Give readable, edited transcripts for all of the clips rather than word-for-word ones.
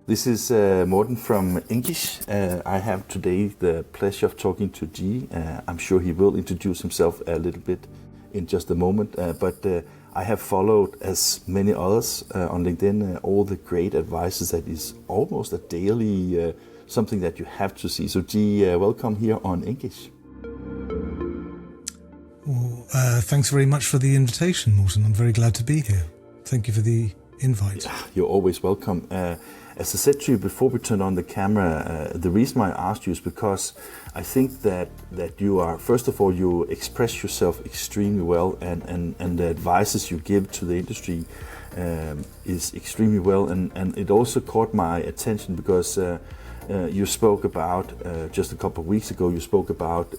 This is Morten from INKISH. I have today the pleasure of talking to G. I'm sure he will introduce himself a little bit in just a moment, but I have followed, as many others on LinkedIn, all the great advices that is almost a daily something that you have to see. So G, welcome here on INKISH. Well, thanks very much for the invitation, Morten. I'm very glad to be here. Thank you for the invite. Yeah, you're always welcome. As I said to you before we turned on the camera, the reason why I asked you is because I think that you are, first of all, you express yourself extremely well, and the advices you give to the industry is extremely well, and it also caught my attention because you spoke about, just a couple of weeks ago, you spoke about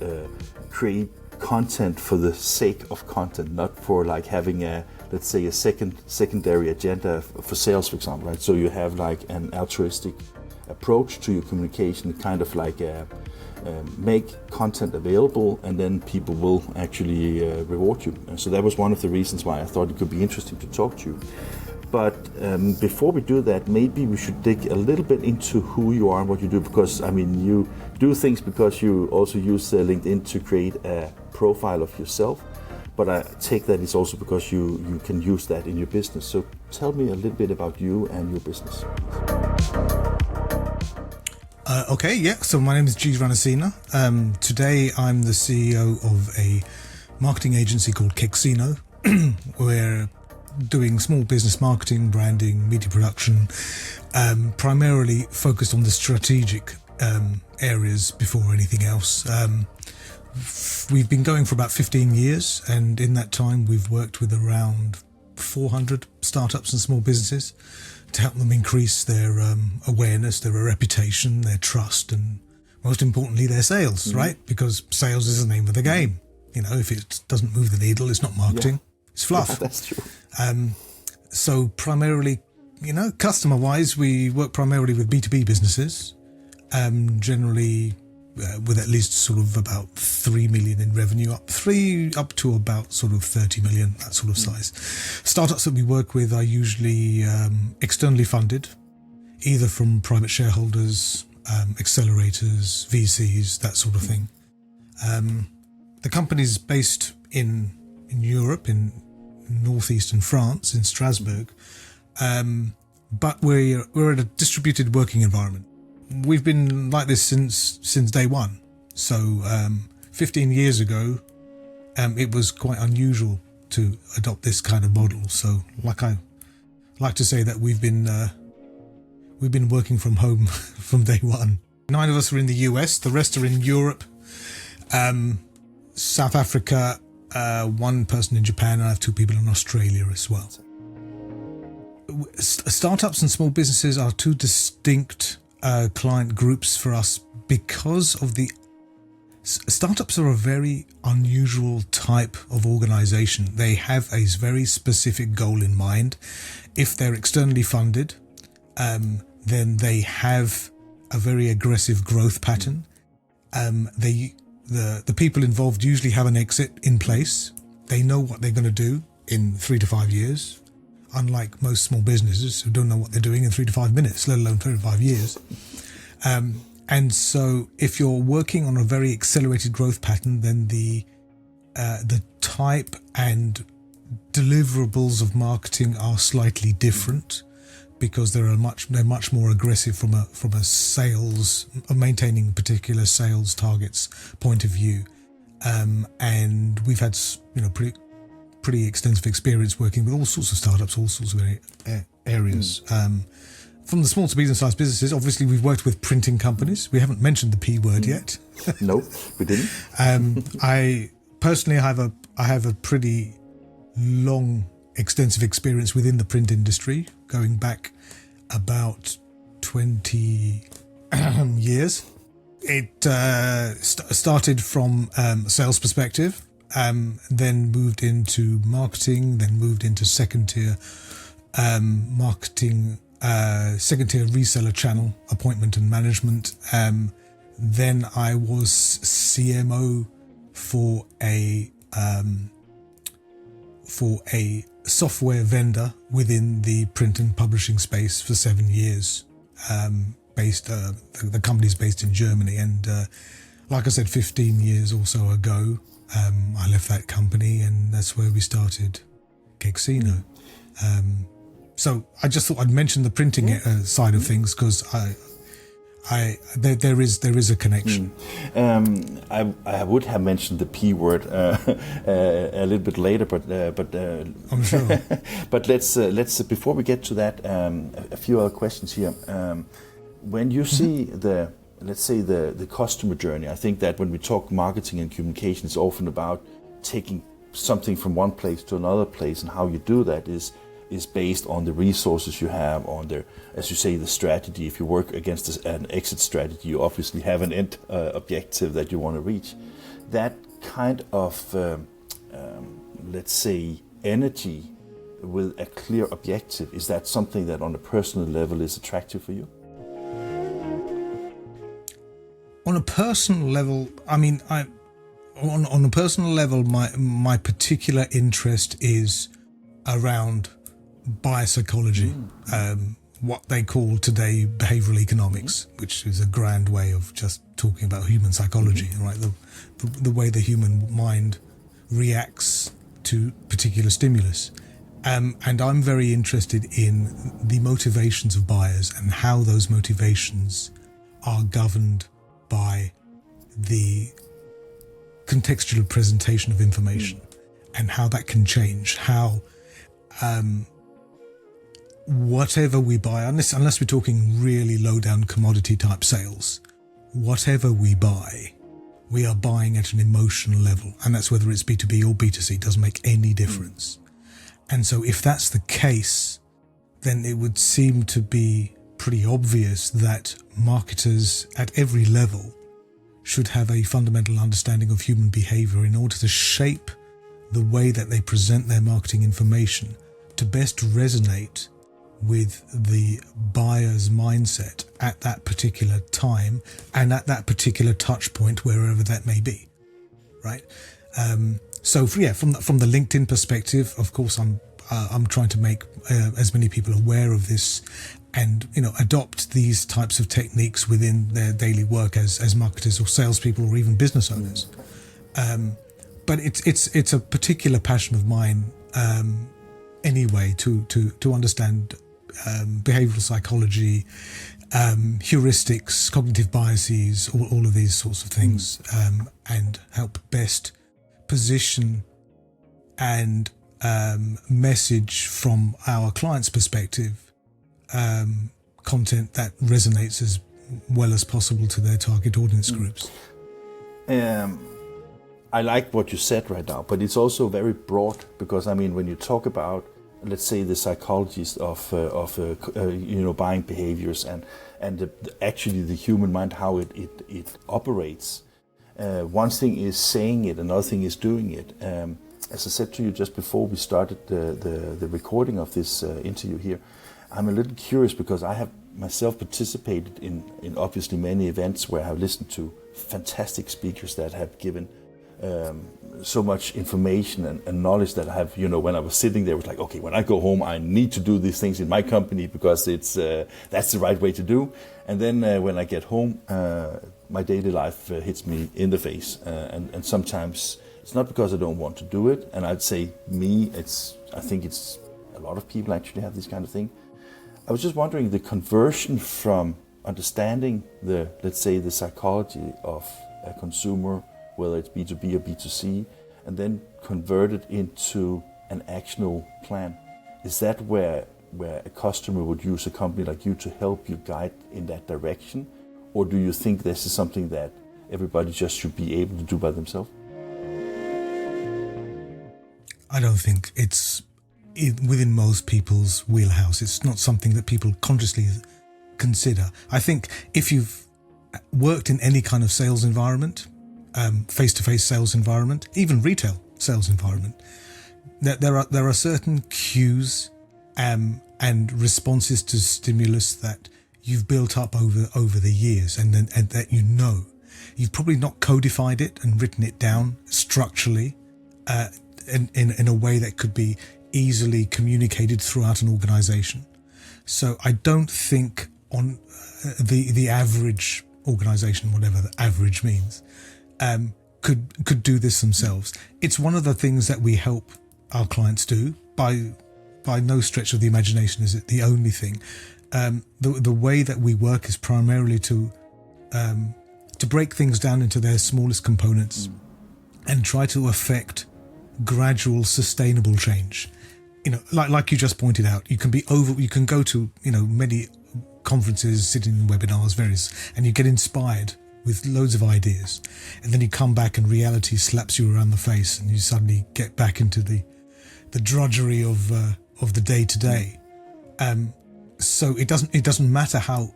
create content for the sake of content, not for like having a, let's say, a secondary agenda for sales, for example, right? So you have like an altruistic approach to your communication, kind of like make content available, and then people will actually reward you. And so that was one of the reasons why I thought it could be interesting to talk to you. But before we do that, maybe we should dig a little bit into who you are and what you do, because I mean, you do things because you also use LinkedIn to create a profile of yourself. But I take that it's also because you can use that in your business. So tell me a little bit about you and your business. Okay, yeah. So my name is Ranasinha. Today I'm the CEO of a marketing agency called Kexino. We're doing small business marketing, branding, media production, primarily focused on the strategic areas before anything else. We've been going for about 15 years, and in that time we've worked with around 400 startups and small businesses to help them increase their awareness, their reputation, their trust, and most importantly their sales, right? Because sales is the name of the game. You know, if it doesn't move the needle, it's not marketing, it's fluff. Yeah, that's true. So primarily, you know, customer-wise, we work primarily with B2B businesses, generally with at least sort of about 3 million in revenue, up to about sort of 30 million, that sort of size. Startups that we work with are usually externally funded, either from private shareholders, accelerators, VCs, that sort of thing. The company is based in Europe, in northeastern France, in Strasbourg, but we're in a distributed working environment. We've been like this since day one. So 15 years ago, it was quite unusual to adopt this kind of model. So I like to say that we've been working from home from day one. 9 of us are in the US, the rest are in Europe, South Africa, 1 person in Japan, and I have 2 people in Australia as well. Startups and small businesses are 2 distinct client groups for us because of the startups are a very unusual type of organization. They have a very specific goal in mind. If they're externally funded, then they have a very aggressive growth pattern. The people involved usually have an exit in place. They know what they're going to do in 3 to 5 years. Unlike most small businesses who don't know what they're doing in 3 to 5 minutes, let alone 3 to 5 years. And so if you're working on a very accelerated growth pattern, then the type and deliverables of marketing are slightly different, because they're much more aggressive from a sales, maintaining particular sales targets point of view. And we've had, you know, pretty extensive experience working with all sorts of startups, all sorts of areas. From the small to medium-sized businesses, obviously we've worked with printing companies. We haven't mentioned the P word yet. No, we didn't. I personally have a pretty long, extensive experience within the print industry, going back about 20 years. It started from a sales perspective, then moved into marketing, then moved into second-tier marketing, second-tier reseller channel appointment and management. Then I was CMO for a software vendor within the print and publishing space for 7 years. the company's based in Germany. And like I said, 15 years or so ago, I left that company, and that's where we started Kexino. So I just thought I'd mention the printing side of things, because there is a connection. I would have mentioned the P word a little bit later, but I'm sure. But let's before we get to that, a few other questions here. When you see the customer journey, I think that when we talk marketing and communication, it's often about taking something from one place to another place, and how you do that is based on the resources you have, on the, as you say, the strategy. If you work against an exit strategy, you obviously have an end objective that you want to reach. That kind of, let's say, energy with a clear objective, is that something that on a personal level is attractive for you? On a personal level, I mean, on a personal level, my particular interest is around biopsychology, what they call today behavioral economics, which is a grand way of just talking about human psychology, right? The way the human mind reacts to particular stimulus. And I'm very interested in the motivations of buyers and how those motivations are governed by the contextual presentation of information, and how that can change, how whatever we buy, unless we're talking really low down commodity type sales, whatever we buy, we are buying at an emotional level, and that's whether it's B2B or B2C, it doesn't make any difference. And so if that's the case, then it would seem to be pretty obvious that marketers at every level should have a fundamental understanding of human behavior in order to shape the way that they present their marketing information to best resonate with the buyer's mindset at that particular time and at that particular touch point, wherever that may be, right? So from the LinkedIn perspective, of course, I'm trying to make as many people aware of this, and adopt these types of techniques within their daily work as marketers or salespeople or even business owners. But it's a particular passion of mine anyway to understand behavioral psychology, heuristics, cognitive biases, all of these sorts of things, and help best position and message from our client's perspective content that resonates as well as possible to their target audience groups. I like what you said right now, but it's also very broad, because I mean, when you talk about, let's say, the psychologies of buying behaviors and actually the human mind, how it operates. One thing is saying it, another thing is doing it. As I said to you just before we started the recording of this interview here, I'm a little curious, because I have myself participated in obviously many events where I've listened to fantastic speakers that have given so much information and knowledge that I have, when I was sitting there, it was like, okay, when I go home, I need to do these things in my company, because it's that's the right way to do. And then when I get home, my daily life hits me in the face. And sometimes it's not because I don't want to do it. And I'd say I think it's a lot of people actually have this kind of thing. I was just wondering, the conversion from understanding let's say, the psychology of a consumer, whether it's B2B or B2C, and then convert it into an actionable plan. Is that where a customer would use a company like you to help you guide in that direction? Or do you think this is something that everybody just should be able to do by themselves? I don't think it's within most people's wheelhouse. It's not something that people consciously consider. I think if you've worked in any kind of sales environment, face-to-face sales environment, even retail sales environment, there are certain cues and responses to stimulus that you've built up over the years, and that you've probably not codified it and written it down structurally in a way that could be easily communicated throughout an organization. So I don't think on the average organization, whatever the average means, could do this themselves. It's one of the things that we help our clients do. By no stretch of the imagination is it the only thing. The way that we work is primarily to break things down into their smallest components and try to affect gradual, sustainable change. Like you just pointed out, you can go to many conferences, sitting in webinars, and you get inspired with loads of ideas, and then you come back and reality slaps you around the face, and you suddenly get back into the drudgery of the day to day. So it doesn't matter how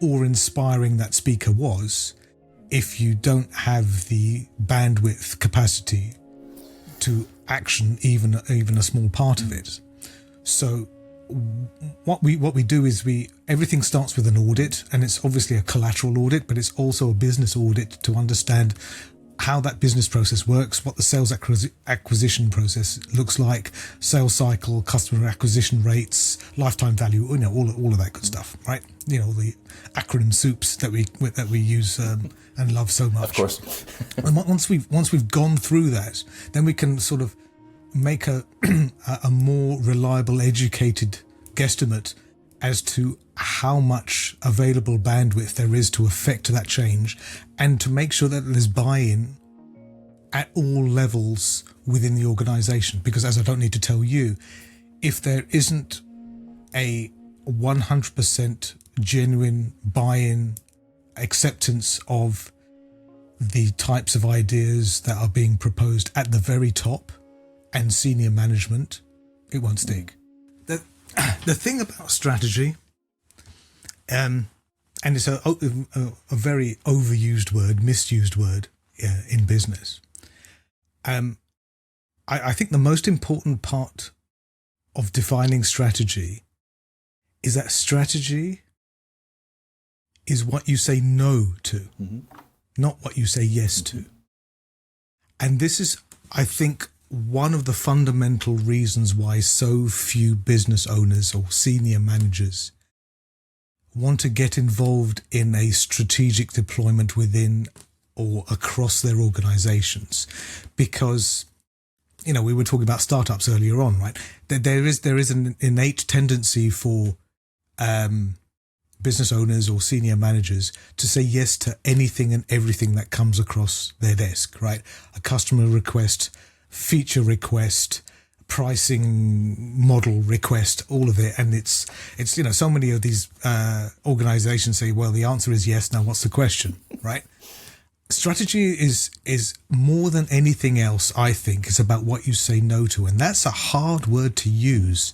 awe-inspiring that speaker was, if you don't have the bandwidth capacity to action even a small part of it. So what we do is everything starts with an audit, and it's obviously a collateral audit, but it's also a business audit to understand how that business process works, what the sales acquisition process looks like, sales cycle, customer acquisition rates, lifetime value, all of that good stuff, right? The acronym soups that we use and love so much. Of course. And once we've gone through that, then we can sort of make a more reliable, educated guesstimate as to how much available bandwidth there is to affect that change, and to make sure that there's buy-in at all levels within the organization. Because, as I don't need to tell you, if there isn't a 100% genuine buy-in, acceptance of the types of ideas that are being proposed at the very top and senior management, it won't stick. The thing about strategy, and it's a very overused word, misused word in business. I think the most important part of defining strategy is that strategy is what you say no to, not what you say yes to. And this is, I think, one of the fundamental reasons why so few business owners or senior managers want to get involved in a strategic deployment within or across their organizations. Because, we were talking about startups earlier on, right? There is an innate tendency for business owners or senior managers to say yes to anything and everything that comes across their desk, right? A customer request, feature request, pricing model request, all of it. And it's so many of these organizations say, well, the answer is yes. Now what's the question, right? Strategy is more than anything else, I think, is about what you say no to. And that's a hard word to use.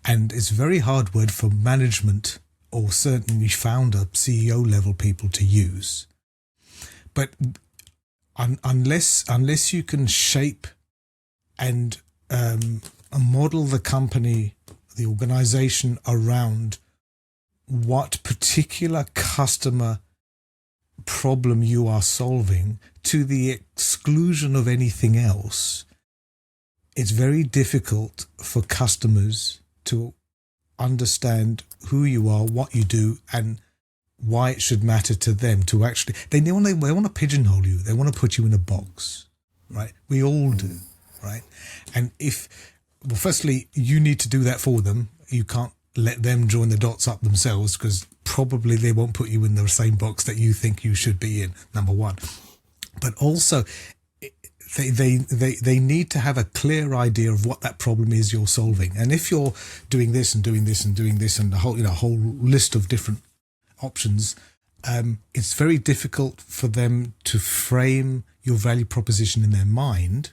And it's a very hard word for management, or certainly founder, CEO level people to use. But unless you can shape and model the company, the organization around what particular customer problem you are solving to the exclusion of anything else, it's very difficult for customers to understand who you are, what you do, and why it should matter to them. To actually, they want to pigeonhole you. They want to put you in a box, right? We all do, right? And firstly, you need to do that for them. You can't let them join the dots up themselves, because probably they won't put you in the same box that you think you should be in, number one. But also, they need to have a clear idea of what that problem is you're solving. And if you're doing this and doing this and doing this and a whole list of different options, it's very difficult for them to frame your value proposition in their mind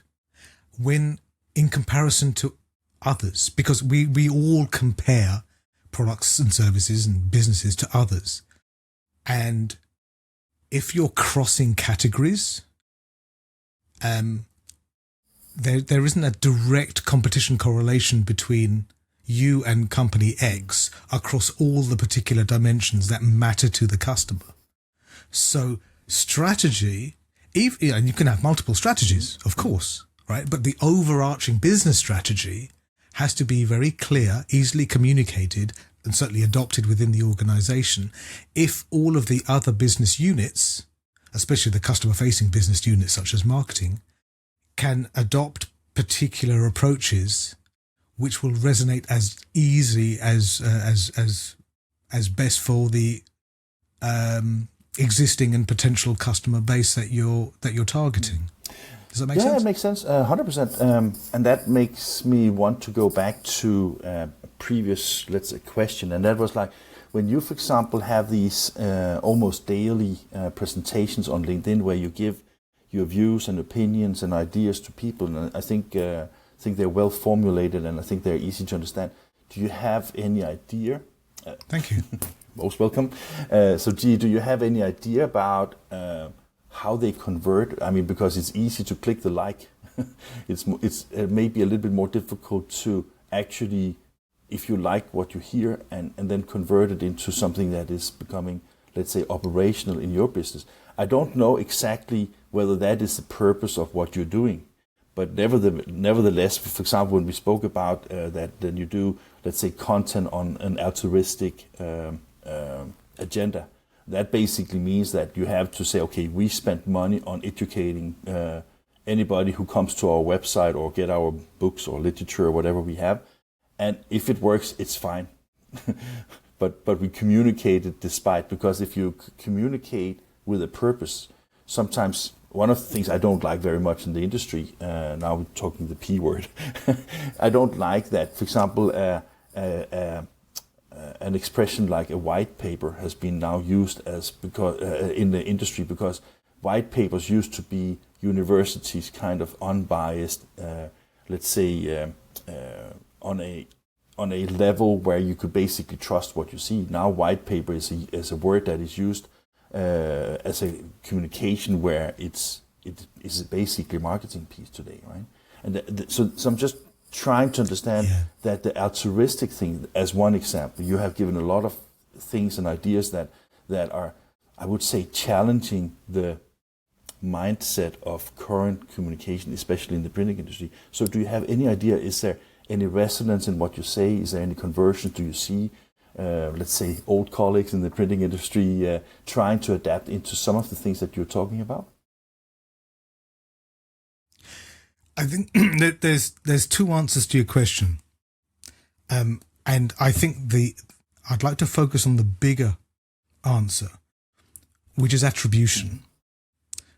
when in comparison to others, because we all compare products and services and businesses to others. And if you're crossing categories, there isn't a direct competition correlation between you and company X across all the particular dimensions that matter to the customer. So strategy, and you can have multiple strategies, of course, right? But the overarching business strategy has to be very clear, easily communicated, and certainly adopted within the organization, if all of the other business units, especially the customer-facing business units such as marketing, can adopt particular approaches which will resonate as easy as best for the existing and potential customer base that you're targeting. Does that make sense? Yeah, it makes sense, 100%. And that makes me want to go back to a previous, let's say, question. And that was like, when you, for example, have these almost daily presentations on LinkedIn where you give your views and opinions and ideas to people, and I think they're well formulated and I think they're easy to understand. Do you have any idea? Thank you. Most welcome. So, G, do you have any idea about how they convert? I mean, because it's easy to click the like. it's maybe a little bit more difficult to actually, if you like what you hear, and then convert it into something that is becoming, let's say, operational in your business. I don't know exactly whether that is the purpose of what you're doing, but nevertheless, for example, when we spoke about that, then you do, let's say, content on an altruistic agenda. That basically means that you have to say, okay, we spent money on educating anybody who comes to our website or get our books or literature or whatever we have. And if it works, it's fine. but we communicate it despite, because if you communicate with a purpose, sometimes one of the things I don't like very much in the industry, now we're talking the P word, I don't like that, for example, an expression like a white paper has been now used as because in the industry, because white papers used to be universities kind of unbiased, let's say on a level where you could basically trust what you see. Now white paper is a word that is used as a communication where it is basically a marketing piece today, right? And so I'm just trying to understand that the altruistic thing, as one example, you have given a lot of things and ideas that are, I would say, challenging the mindset of current communication, especially in the printing industry. So do you have any idea, is there any resonance in what you say? Is there any conversions? Do you see, let's say, old colleagues in the printing industry trying to adapt into some of the things that you're talking about? I think that there's two answers to your question, and I think I'd like to focus on the bigger answer, which is attribution,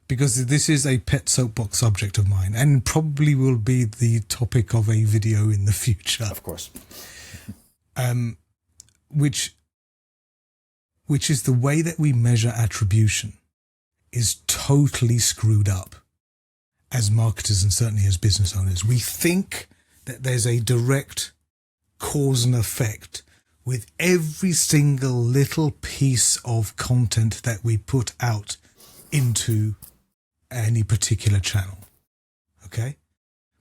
because this is a pet soapbox subject of mine, and probably will be the topic of a video in the future. Of course. Which is the way that we measure attribution is totally screwed up. As marketers and certainly as business owners, we think that there's a direct cause and effect with every single little piece of content that we put out into any particular channel. Okay?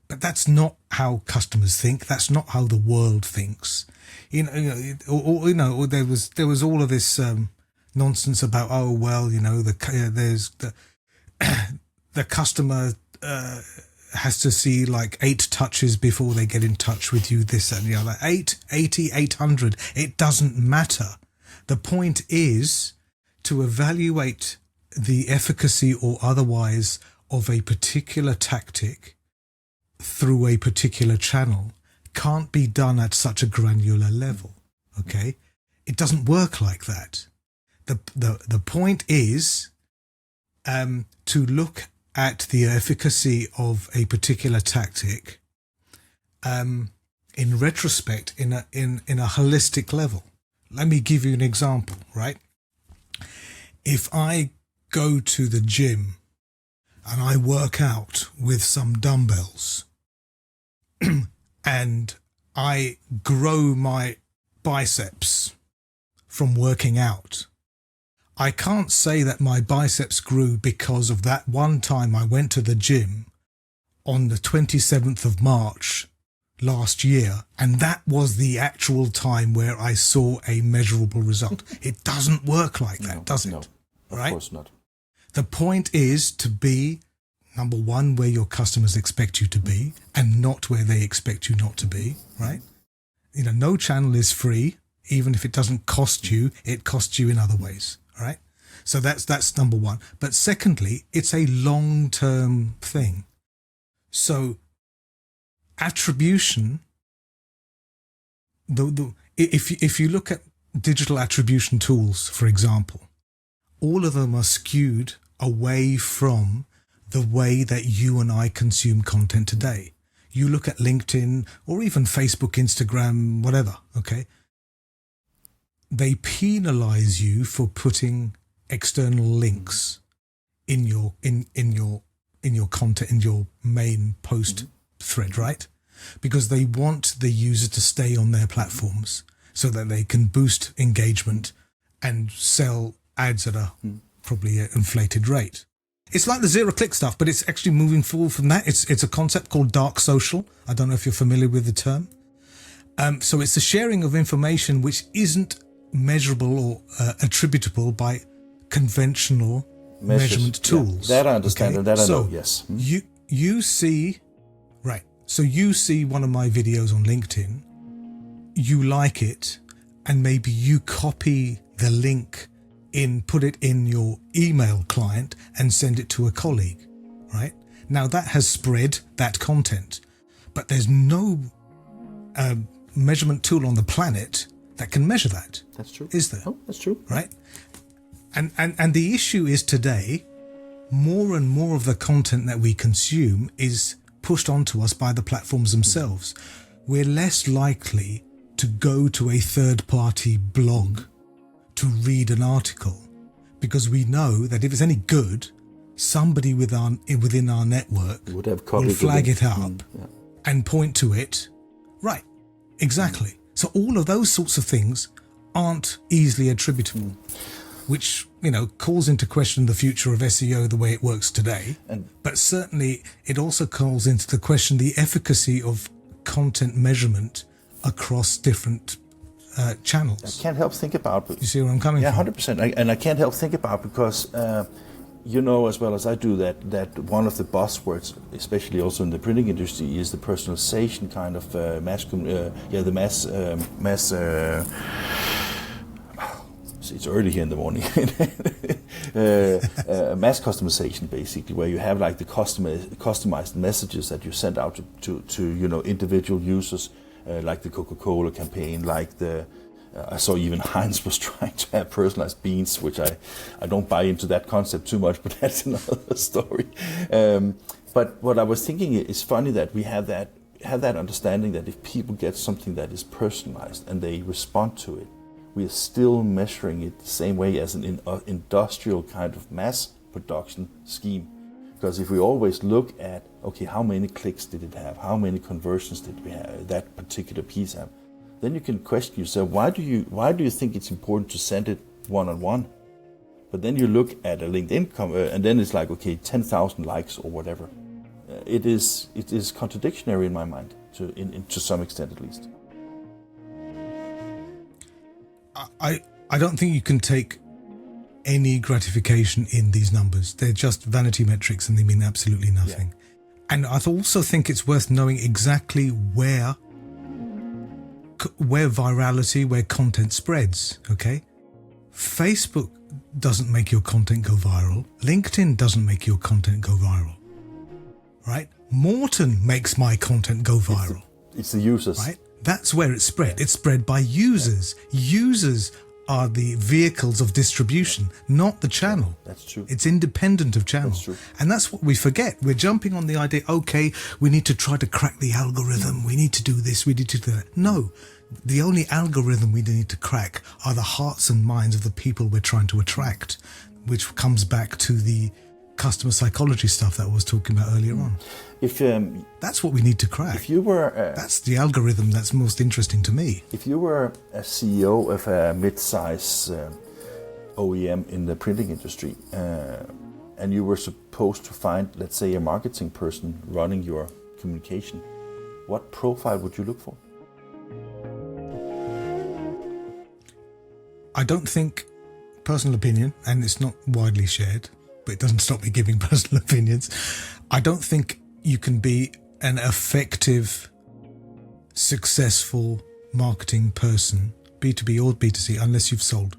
But that's not how customers think. That's not how the world thinks. There was all of this nonsense about, oh well, there's the customer has to see like 8 touches before they get in touch with you, this and the other. 800. It doesn't matter. The point is to evaluate the efficacy or otherwise of a particular tactic through a particular channel can't be done at such a granular level. Okay? It doesn't work like that. The point is to look at the efficacy of a particular tactic in retrospect in a holistic level. Let me give you an example, right? If I go to the gym and I work out with some dumbbells and I grow my biceps from working out, I can't say that my biceps grew because of that one time I went to the gym on the 27th of March last year, and that was the actual time where I saw a measurable result. It doesn't work like that, does it? No, of course not. The point is to be, number one, where your customers expect you to be, and not where they expect you not to be, right? No channel is free. Even if it doesn't cost you, it costs you in other ways. All right. So that's number one. But secondly, it's a long-term thing. So attribution, if you look at digital attribution tools, for example, all of them are skewed away from the way that you and I consume content today. You look at LinkedIn or even Facebook, Instagram, whatever, okay? They penalize you for putting external links in your content, in your main post thread, right? Because they want the user to stay on their platforms so that they can boost engagement and sell ads at a probably an inflated rate. It's like the zero-click stuff, but it's actually moving forward from that. It's a concept called dark social. I don't know if you're familiar with the term. So it's the sharing of information which isn't measurable or attributable by conventional measurement tools. Yeah, that I understand, and that I know, yes. You see, right, so you see one of my videos on LinkedIn, you like it, and maybe you copy the link put it in your email client and send it to a colleague, right? Now that has spread that content, but there's no measurement tool on the planet that can measure that. That's true. Is there? Oh, that's true. Right? And the issue is today, more and more of the content that we consume is pushed onto us by the platforms themselves. We're less likely to go to a third-party blog to read an article because we know that if it's any good, somebody within our network will flag it up and point to it. Right, exactly. So all of those sorts of things aren't easily attributable, which, calls into question the future of SEO the way it works today. But certainly it also calls into question the efficacy of content measurement across different channels. I can't help think about. You see where I'm coming from? Yeah, 100%. And I can't help think about because you know as well as I do that one of the buzzwords, especially also in the printing industry, is the personalization kind of it's early here in the morning. Mass customization, basically, where you have like the customized messages that you send out to individual users, like the Coca-Cola campaign, like I saw even Heinz was trying to have personalized beans, which I don't buy into that concept too much, but that's another story. But what I was thinking is funny that we have that understanding that if people get something that is personalized and they respond to it, we are still measuring it the same way as an industrial kind of mass production scheme. Because if we always look at, okay, how many clicks did it have? How many conversions did we have that particular piece have? Then you can question yourself, why do you think it's important to send it one-on-one? But then you look at a LinkedIn and then it's like, okay, 10,000 likes or whatever. It is contradictory in my mind, to some extent at least. I don't think you can take any gratification in these numbers. They're just vanity metrics and they mean absolutely nothing. Yeah. And I also think it's worth knowing exactly where virality, where content spreads, okay? Facebook doesn't make your content go viral. LinkedIn doesn't make your content go viral, right? Morton makes my content go viral. It's the users. Right? That's where it's spread. It's spread by users. Users are the vehicles of distribution, not the channel. That's true. It's independent of channel. That's true. And that's what we forget. We're jumping on the idea, okay, we need to try to crack the algorithm. We need to do this. We need to do that. No, the only algorithm we need to crack are the hearts and minds of the people we're trying to attract, which comes back to the customer psychology stuff that I was talking about earlier on. That's what we need to crack. If you were, that's the algorithm that's most interesting to me. If you were a CEO of a mid-size OEM in the printing industry, and you were supposed to find, let's say, a marketing person running your communication, what profile would you look for? I don't think, personal opinion, and it's not widely shared, but it doesn't stop me giving personal opinions. I don't think you can be an effective, successful marketing person B2B or B2C, unless you've sold,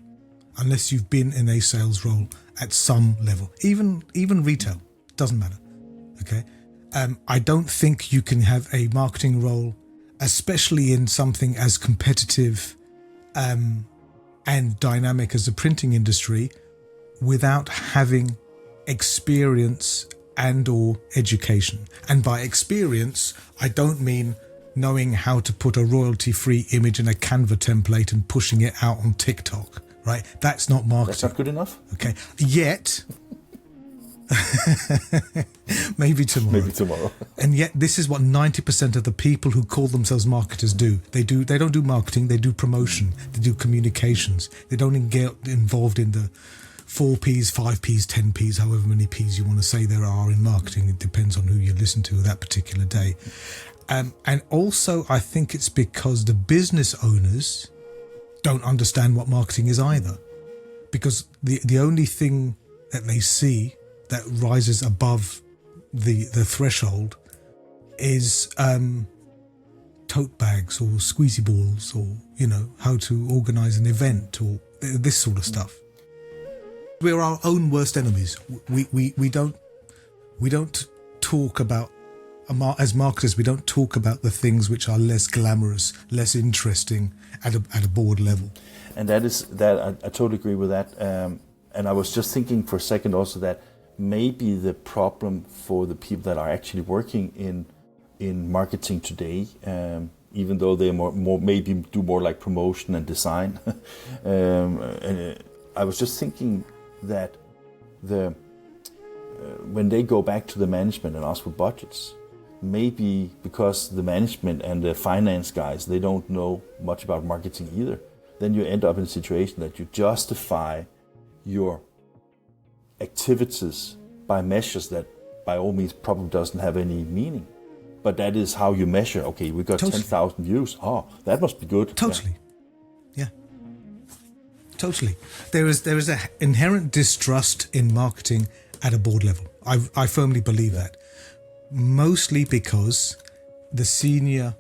unless you've been in a sales role at some level, even retail, doesn't matter. Okay. I don't think you can have a marketing role, especially in something as competitive and dynamic as the printing industry, without having experience and or education. And by experience, I don't mean knowing how to put a royalty-free image in a Canva template and pushing it out on TikTok, right? That's not marketing. That's not good enough? Okay. Yet, maybe tomorrow. And yet this is what 90% of the people who call themselves marketers do. They don't do marketing, they do promotion, they do communications. They don't get involved in the 4 Ps, 5 Ps, 10 Ps, however many Ps you want to say there are in marketing. It depends on who you listen to that particular day. And also, I think it's because the business owners don't understand what marketing is either. Because the only thing that they see that rises above the threshold is tote bags or squeezy balls, or, you know, how to organize an event or this sort of stuff. We're our own worst enemies. We don't talk about, as marketers, we don't talk about the things which are less glamorous, less interesting at a board level. And I totally agree with that. And I was just thinking for a second also that maybe the problem for the people that are actually working in marketing today, even though they maybe do more like promotion and design, and I was just thinking that when they go back to the management and ask for budgets, maybe because the management and the finance guys, they don't know much about marketing either, then you end up in a situation that you justify your activities by measures that by all means probably doesn't have any meaning. But that is how you measure, okay, we got 10,000 views. Oh, that must be good. Totally. Yeah. Totally. There is an inherent distrust in marketing at a board level. I firmly believe that. Mostly because the senior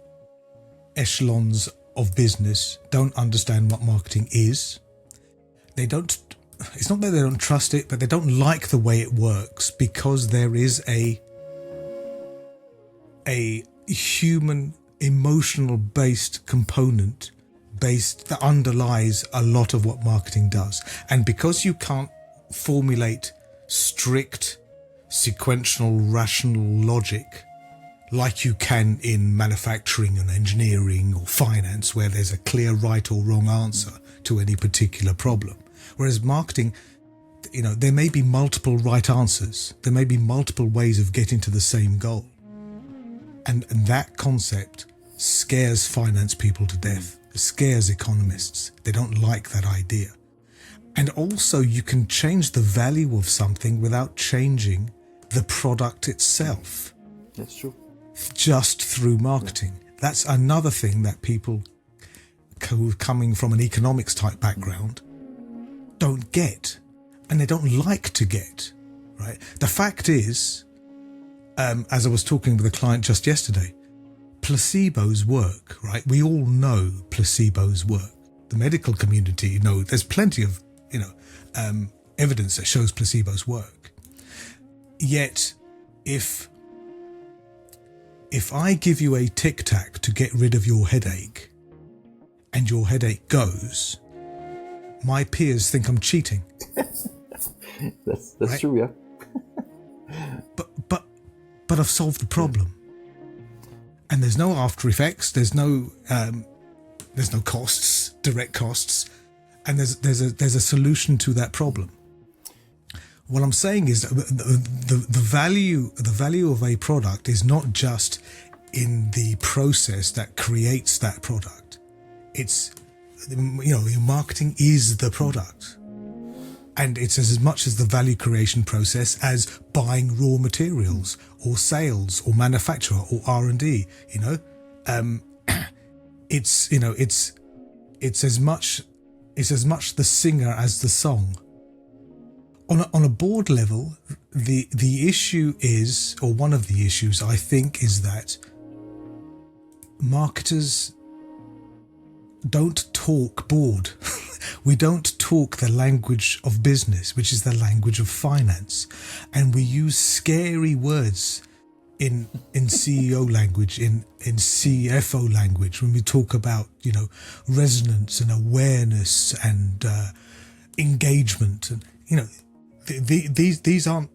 echelons of business don't understand what marketing is. It's not that they don't trust it, but they don't like the way it works, because there is a human emotional based component that underlies a lot of what marketing does. And because you can't formulate strict sequential rational logic like you can in manufacturing and engineering or finance, where there's a clear right or wrong answer to any particular problem. Whereas marketing, you know, there may be multiple right answers. There may be multiple ways of getting to the same goal. And that concept scares finance people to death. It scares economists. They don't like that idea. And also, you can change the value of something without changing the product itself. That's true. Just through marketing. Yeah. That's another thing that people coming from an economics type background don't get, and they don't like to get, right? The fact is, as I was talking with a client just yesterday, placebos work, right? We all know placebos work. The medical community, you know, there's plenty of, evidence that shows placebos work. Yet, if I give you a Tic Tac to get rid of your headache, and your headache goes, my peers think I'm cheating. That's right? True, yeah. but I've solved the problem, and there's no after effects. There's no costs, direct costs, and there's a solution to that problem. What I'm saying is the value of a product is not just in the process that creates that product. It's, your marketing is the product, and it's as much as the value creation process as buying raw materials or sales or manufacture or R&D. It's as much the singer as the song. On a board level, the issue is, or one of the issues I think, is that marketers don't talk board. We don't talk the language of business, which is the language of finance. And we use scary words in CEO language, in CFO language, when we talk about, resonance and awareness and engagement. And, these aren't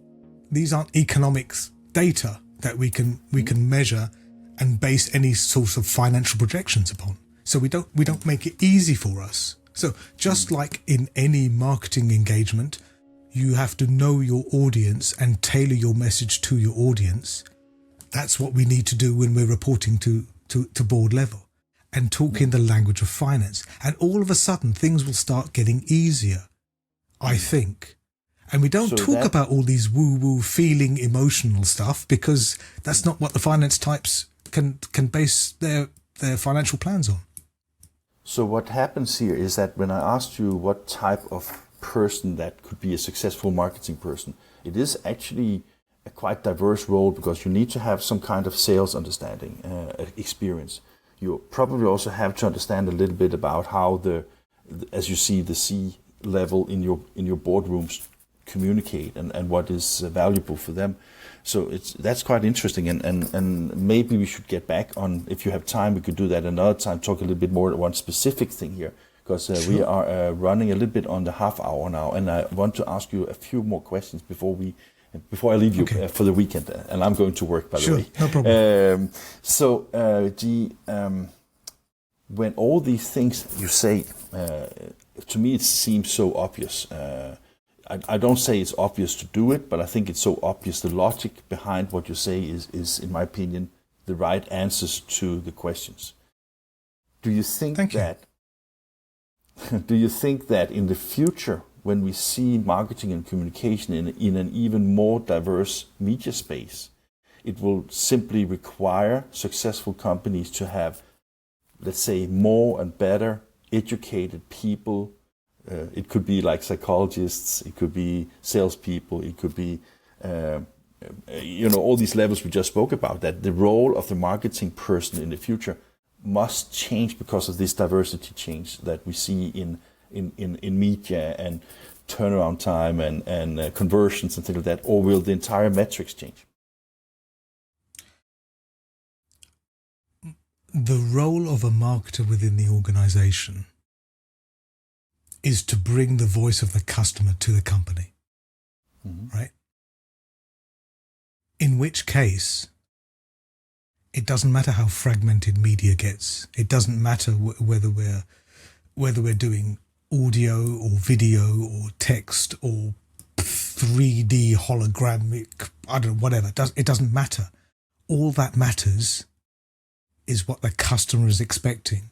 economics data that we can measure and base any sort of financial projections upon. So we don't make it easy for us. So just like in any marketing engagement, you have to know your audience and tailor your message to your audience. That's what we need to do when we're reporting to board level and talk in the language of finance. And all of a sudden, things will start getting easier, I think. And we don't talk about all these woo-woo feeling emotional stuff, because that's not what the finance types can base their financial plans on. So what happens here is that when I asked you what type of person that could be a successful marketing person, it is actually a quite diverse role, because you need to have some kind of sales understanding, experience. You probably also have to understand a little bit about how as you see, the C level in your boardrooms communicate and what is valuable for them. So that's quite interesting, and maybe we should get back on, if you have time, we could do that another time, talk a little bit more about one specific thing here, because sure. We are running a little bit on the half hour now, and I want to ask you a few more questions before I leave you for the weekend, and I'm going to work, by the way. No problem. When all these things you say, to me it seems so obvious. I don't say it's obvious to do it, but I think it's so obvious. The logic behind what you say is, in my opinion, the right answers to the questions. Do you think that in the future, when we see marketing and communication in an even more diverse media space, it will simply require successful companies to have, let's say, more and better educated people? It could be like psychologists, it could be salespeople, it could be, all these levels we just spoke about, that the role of the marketing person in the future must change because of this diversity change that we see in media and turnaround time and conversions and things like that, or will the entire metrics change? The role of a marketer within the organization is to bring the voice of the customer to the company, right? In which case, it doesn't matter how fragmented media gets. It doesn't matter whether we're doing audio or video or text or 3D hologramic, whatever. It doesn't matter. All that matters is what the customer is expecting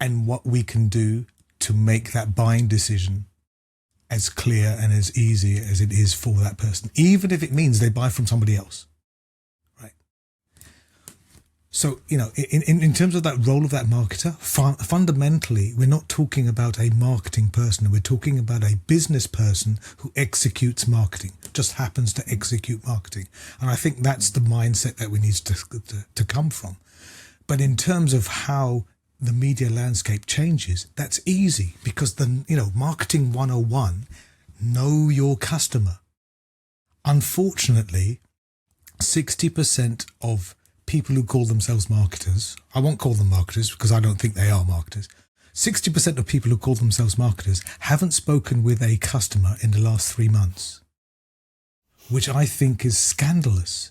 and what we can do to make that buying decision as clear and as easy as it is for that person, even if it means they buy from somebody else, right? So, in terms of that role of that marketer, fundamentally, we're not talking about a marketing person. We're talking about a business person who executes marketing, just happens to execute marketing. And I think that's the mindset that we need to come from. But in terms of how the media landscape changes, that's easy, because marketing 101, know your customer. Unfortunately, 60% of people who call themselves marketers, I won't call them marketers because I don't think they are marketers. 60% of people who call themselves marketers haven't spoken with a customer in the last 3 months, which I think is scandalous.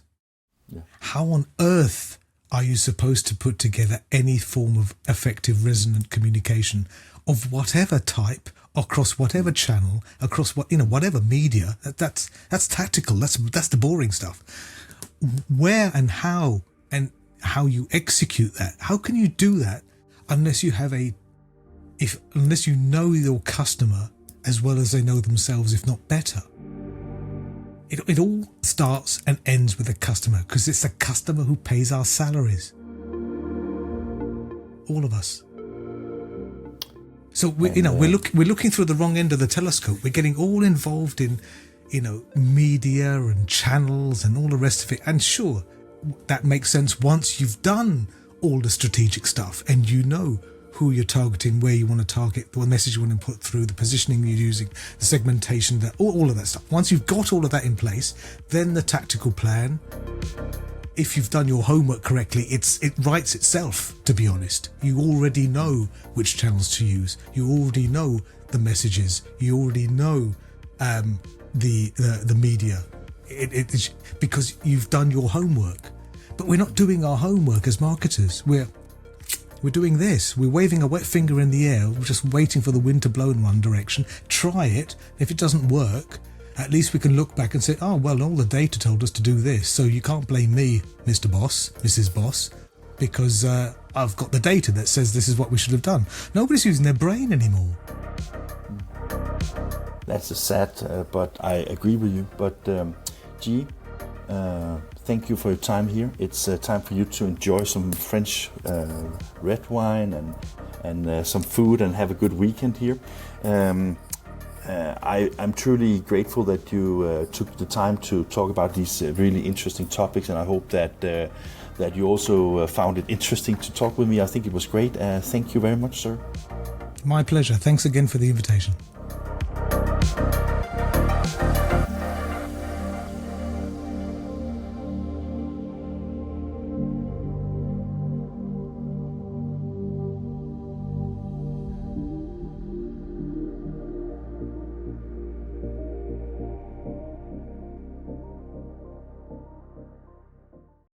Yeah. How on earth are you supposed to put together any form of effective resonant communication of whatever type, across whatever channel, across whatever media? That's tactical. That's the boring stuff. Where and how you execute that? How can you do that unless you know your customer as well as they know themselves, if not better? It all starts and ends with the customer, because it's the customer who pays our salaries. All of us. So we're looking through the wrong end of the telescope. We're getting all involved in, media and channels and all the rest of it. And sure, that makes sense once you've done all the strategic stuff and you know who you're targeting, where you want to target, what message you want to put through, the positioning you're using, the segmentation, all of that stuff. Once you've got all of that in place, then the tactical plan, if you've done your homework correctly, it writes itself, to be honest. You already know which channels to use. You already know the messages. You already know the media. It's because you've done your homework. But we're not doing our homework as marketers. We're doing this. We're waving a wet finger in the air. We're just waiting for the wind to blow in one direction. Try it. If it doesn't work, at least we can look back and say, oh, well, all the data told us to do this. So you can't blame me, Mr. Boss, Mrs. Boss, because I've got the data that says this is what we should have done. Nobody's using their brain anymore. That's sad, but I agree with you. But G, thank you for your time here. It's time for you to enjoy some French red wine and some food and have a good weekend here. I'm truly grateful that you took the time to talk about these really interesting topics, and I hope that you also found it interesting to talk with me. I think it was great. Thank you very much, sir. My pleasure. Thanks again for the invitation.